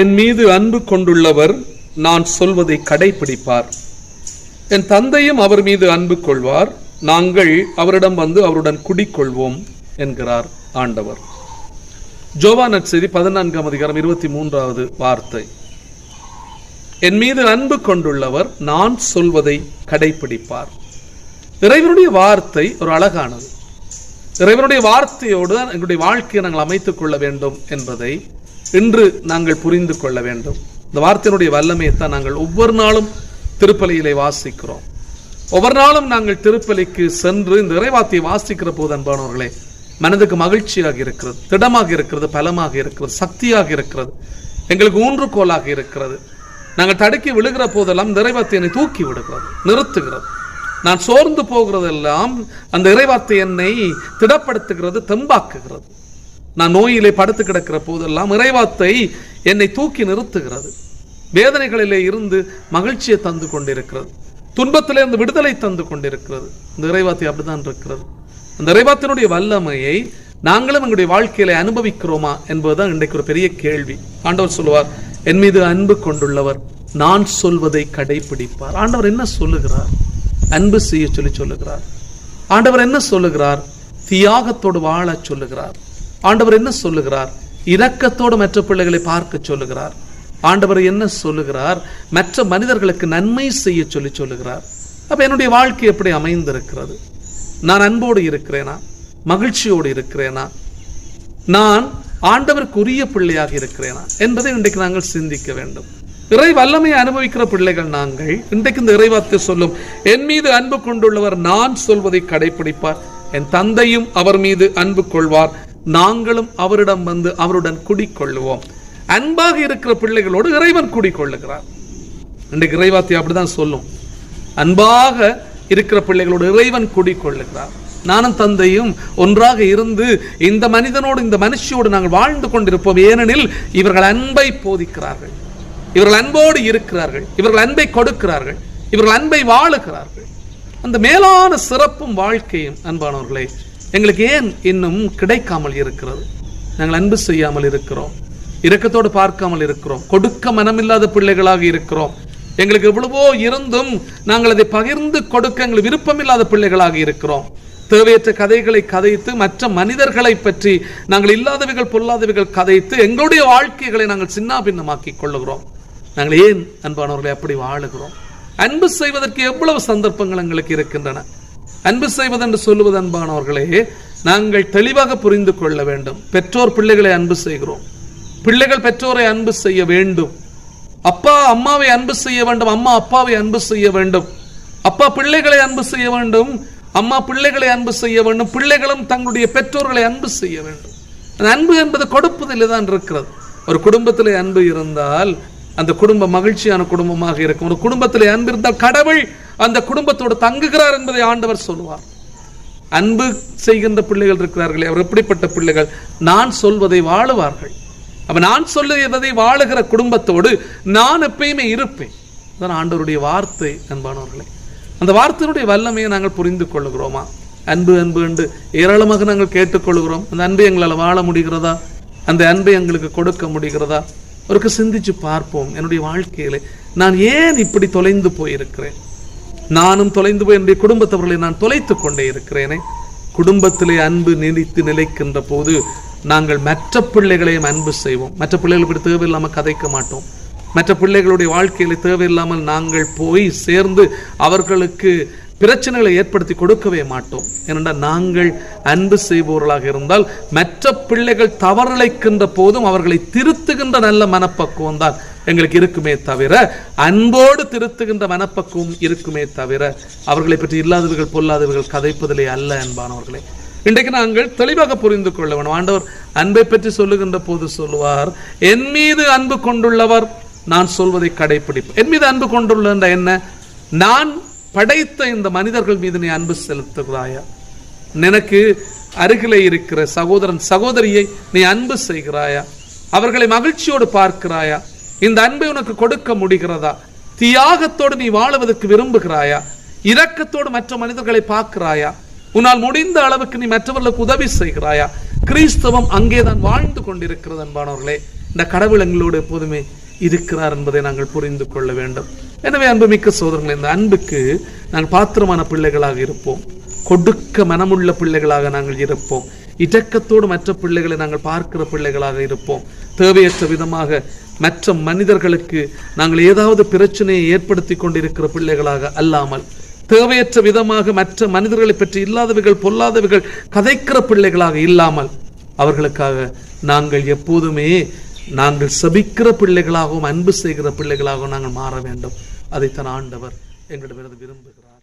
என் மீது அன்பு கொண்டுள்ளவர் நான் சொல்வதை கடைபிடிப்பார். என் தந்தையும் அவர் மீது அன்பு கொள்வார். நாங்கள் அவரிடம் வந்து அவருடன் குடிக்கொள்வோம் என்கிறார் ஆண்டவர். யோவான் நற்செய்தி 14ஆம் அதிகாரம் 23வது வார்த்தை. என் மீது அன்பு கொண்டுள்ளவர் நான் சொல்வதை கடைபிடிப்பார். இறைவனுடைய வார்த்தை ஒரு அழகானது. இறைவனுடைய வார்த்தையோடு எங்களுடைய வாழ்க்கையை நாங்கள் அமைத்துக் கொள்ள வேண்டும் என்பதை இன்று நாங்கள் புரிந்து கொள்ள வேண்டும். இந்த வார்த்தையினுடைய வல்லமையை தான் நாங்கள் ஒவ்வொரு நாளும் திருப்பலியிலே வாசிக்கிறோம். ஒவ்வொரு நாளும் நாங்கள் திருப்பலிக்கு சென்று இந்த இறைவார்த்தையை வாசிக்கிற போது அன்பானவர்களே, மனதுக்கு மகிழ்ச்சியாக இருக்கிறது, திடமாக இருக்கிறது, பலமாக இருக்கிறது, சக்தியாக இருக்கிறது, எங்களுக்கு ஊன்றுகோலாக இருக்கிறது. நாங்கள் தடுக்கி விழுகிற போதெல்லாம் இந்த இறைவார்த்தை என்னை தூக்கி விடுகிறது, நிறுத்துகிறது. நான் சோர்ந்து போகிறதெல்லாம் அந்த இறைவார்த்தை என்னை திடப்படுத்துகிறது, தெம்பாக்குகிறது. நான் நோயிலே படுத்து கிடக்கிற போதெல்லாம் இறைவார்த்தை என்னை தூக்கி நிறுத்துகிறது. வேதனைகளிலே இருந்து மகிழ்ச்சியை தந்து கொண்டிருக்கிறது, துன்பத்திலே இருந்து விடுதலை தந்து கொண்டிருக்கிறது. இந்த இறைவார்த்தை அப்படிதான் இருக்கிறது. அந்த இறைவார்த்தையினுடைய வல்லமையை நாங்களும் எங்களுடைய வாழ்க்கையில அனுபவிக்கிறோமா என்பதுதான் இன்றைக்கு ஒரு பெரிய கேள்வி. ஆண்டவர் சொல்லுவார், என் மீது அன்பு கொண்டுள்ளவர் நான் சொல்வதை கடைபிடிப்பார். ஆண்டவர் என்ன சொல்லுகிறார்? அன்பு செய்ய சொல்லுகிறார். ஆண்டவர் என்ன சொல்லுகிறார்? தியாகத்தோடு வாழ சொல்லுகிறார். ஆண்டவர் என்ன சொல்லுகிறார்? இரக்கத்தோடு மற்ற பிள்ளைகளை பார்க்க சொல்லுகிறார். ஆண்டவர் என்ன சொல்லுகிறார்? மற்ற மனிதர்களுக்கு நன்மை செய்ய சொல்லுகிறார். அப்ப என்னுடைய வாழ்க்கை எப்படி அமைந்திருக்கிறது? நான் அன்போடு இருக்கிறேனா? மகிழ்ச்சியோடு இருக்கிறேனா? நான் ஆண்டவருக்கு உரிய பிள்ளையாக இருக்கிறேனா என்பதை இன்றைக்கு நாங்கள் சிந்திக்க வேண்டும். இறை வல்லமையை அனுபவிக்கிற பிள்ளைகள் நாங்கள். இன்றைக்கு இந்த இறைவார்த்தை சொல்லும், என் மீது அன்பு கொண்டுள்ளவர் நான் சொல்வதை கடைபிடிப்பார். என் தந்தையும் அவர் மீது அன்பு கொள்வார். நாங்களும் அவரிடம் வந்து அவருடன் குடிக்கொள்ளுவோம். அன்பாக இருக்கிற பிள்ளைகளோடு இறைவன் குடிக்கொள்ளுகிறார். இன்றைக்கு இறைவார்த்தை அப்படிதான் சொல்லும், அன்பாக இருக்கிற பிள்ளைகளோடு இறைவன் குடிக்கொள்ளுகிறார். நானும் தந்தையும் ஒன்றாக இருந்து இந்த மனிதனோடு இந்த மனுஷியோடு நாங்கள் வாழ்ந்து கொண்டிருப்போம். ஏனெனில் இவர்கள் அன்பை போதிக்கிறார்கள், இவர்கள் அன்போடு இருக்கிறார்கள், இவர்கள் அன்பை கொடுக்கிறார்கள், இவர்கள் அன்பை வாழுகிறார்கள். அந்த மேலான சிறப்பும் வாழ்க்கையும் அன்பானவர்களே எங்களுக்கு ஏன் இன்னும் கிடைக்காமல் இருக்கிறது? நாங்கள் அன்பு செய்யாமல் இருக்கிறோம், இரக்கத்தோடு பார்க்காமல் இருக்கிறோம், கொடுக்க மனமில்லாத பிள்ளைகளாக இருக்கிறோம். எங்களுக்கு எவ்வளவோ இருந்தும் நாங்கள் அதை பகிர்ந்து கொடுக்க எங்களுக்கு விருப்பமில்லாத பிள்ளைகளாக இருக்கிறோம். தேவையற்ற கதைகளை கதைத்து மற்ற மனிதர்களை பற்றி நாங்கள் இல்லாதவைகள் பொல்லாதவைகள் கதைத்து எங்களுடைய வாழ்க்கைகளை நாங்கள் சின்ன பின்னமாக்கி கொள்ளுகிறோம். நாங்கள் ஏன் அன்பானவர்களை அப்படி வாழுகிறோம்? அன்பு செய்வதற்கு எவ்வளவு சந்தர்ப்பங்கள் எங்களுக்கு இருக்கின்றன. அன்பு செய்வதென்று சொல்லுவது அன்பானவர்களே, நாங்கள் தெளிவாக புரிந்து கொள்ள வேண்டும். பெற்றோர் பிள்ளைகளை அன்பு செய்கிறோம், பிள்ளைகள் பெற்றோரை அன்பு செய்ய வேண்டும், அப்பா அம்மாவை அன்பு செய்ய வேண்டும், அம்மா அப்பாவை அன்பு செய்ய வேண்டும், அப்பா பிள்ளைகளை அன்பு செய்ய வேண்டும், அம்மா பிள்ளைகளை அன்பு செய்ய வேண்டும், பிள்ளைகளும் தங்களுடைய பெற்றோர்களை அன்பு செய்ய வேண்டும். அன்பு என்பது கொடுப்பதில் தான் இருக்கிறது. ஒரு குடும்பத்திலே அன்பு இருந்தால் அந்த குடும்பம் மகிழ்ச்சியான குடும்பமாக இருக்கும். ஒரு குடும்பத்திலே அன்பு இருந்தால் கடவுள் அந்த குடும்பத்தோடு தங்குகிறார் என்பதை ஆண்டவர் சொல்லுவார். அன்பு செய்கின்ற பிள்ளைகள் இருக்கிறார்களே, அவர் எப்படிப்பட்ட பிள்ளைகள்? நான் சொல்வதை வாழுவார்கள். அப்ப நான் சொல்லுவதை வாழுகிற குடும்பத்தோடு நான் எப்பயுமே இருப்பேன். அதான் ஆண்டவருடைய வார்த்தை அன்பானவர்களே. அந்த வார்த்தையினுடைய வல்லமையை நாங்கள் புரிந்து கொள்ளுகிறோமா? அன்பு அன்பு என்று ஏராளமாக நாங்கள் கேட்டுக்கொள்கிறோம். அந்த அன்பை எங்களால் வாழ முடிகிறதா? அந்த அன்பை எங்களுக்கு கொடுக்க முடிகிறதா? ஒருக்கு சிந்திச்சு பார்ப்போம். என்னுடைய வாழ்க்கையிலே நான் ஏன் இப்படி தொலைந்து போயிருக்கிறேன்? நானும் தொலைந்து போய் என்னுடைய குடும்பத்தவர்களை நான் தொலைத்து கொண்டே இருக்கிறேனே. குடும்பத்திலே அன்பு நிலைக்கின்ற போது நாங்கள் மற்ற பிள்ளைகளையும் அன்பு செய்வோம். மற்ற பிள்ளைகளுக்கு தேவையில்லாமல் கதைக்க மாட்டோம். மற்ற பிள்ளைகளுடைய வாழ்க்கையில தேவையில்லாமல் நாங்கள் போய் சேர்ந்து அவர்களுக்கு பிரச்சனைகளை ஏற்படுத்தி கொடுக்கவே மாட்டோம். ஏனென்றால் நாங்கள் அன்பு செய்பவர்களாக இருந்தால் மற்ற பிள்ளைகள் தவறிழைக்கின்ற போதும் அவர்களை திருத்துகின்ற நல்ல மனப்பக்குவம் தான் எங்களுக்கு இருக்குமே தவிர, அன்போடு திருத்துகின்ற மனப்பக்குவம் இருக்குமே தவிர அவர்களை பற்றி இல்லாதவர்கள் பொல்லாதவர்கள் கதைப்பதிலே அல்ல. அன்பானவர்களே, இன்றைக்கு நாங்கள் தெளிவாக புரிந்து கொள்ள வேண்டும். ஆண்டவர் அன்பை பற்றி சொல்லுகின்ற போது சொல்லுவார், என் மீது அன்பு கொண்டுள்ளவர் நான் சொல்வதை கடைபிடிப்பேன். என் மீது அன்பு கொண்டுள்ள என்ன? நான் படைத்த இந்த மனிதர்கள் மீது நீ அன்பு செலுத்துகிறாயா? எனக்கு அருகிலே இருக்கிற சகோதரன் சகோதரியை நீ அன்பு செய்கிறாயா? அவர்களை மகிழ்ச்சியோடு பார்க்கிறாயா? இந்த அன்பை உனக்கு கொடுக்க முடிகிறதா? தியாகத்தோடு நீ வாழுவதற்கு விரும்புகிறாயா? இரக்கத்தோடு மற்ற மனிதர்களை பார்க்கிறாயா? உன்னால் முடிந்த அளவுக்கு நீ மற்றவர்களுக்கு உதவி செய்கிறாயா? கிறிஸ்தவம் அங்கேதான் வாழ்ந்து கொண்டிருக்கிறது அன்பானவர்களே. இந்த கடவுள் எங்களோடு எப்போதுமே இருக்கிறார் என்பதை நாங்கள் புரிந்து கொள்ள வேண்டும். எனவே அன்புமிக்க சகோதரர்களே, இந்த அன்புக்கு நாங்கள் பாத்திரமான பிள்ளைகளாக இருப்போம். கொடுக்க மனமுள்ள பிள்ளைகளாக நாங்கள் இருப்போம். இரக்கத்தோடு மற்ற பிள்ளைகளை நாங்கள் பார்க்கிற பிள்ளைகளாக இருப்போம். தேவையற்ற விதமாக மற்ற மனிதர்களுக்கு நாங்கள் ஏதாவது பிரச்சனையை ஏற்படுத்தி கொண்டிருக்கிற பிள்ளைகளாக அல்லாமல், தேவையற்ற விதமாக மற்ற மனிதர்களை பற்றி இல்லாதவர்கள் பொல்லாதவர்கள் கதைக்கிற பிள்ளைகளாக இல்லாமல், அவர்களுக்காக நாங்கள் எப்போதுமே நாங்கள் சபிக்கிற பிள்ளைகளாகவும் அன்பு செய்கிற பிள்ளைகளாகவும் நாங்கள் மாற வேண்டும். அதைத்தான் ஆண்டவர் எங்களிடமிருந்து விரும்புகிறார்.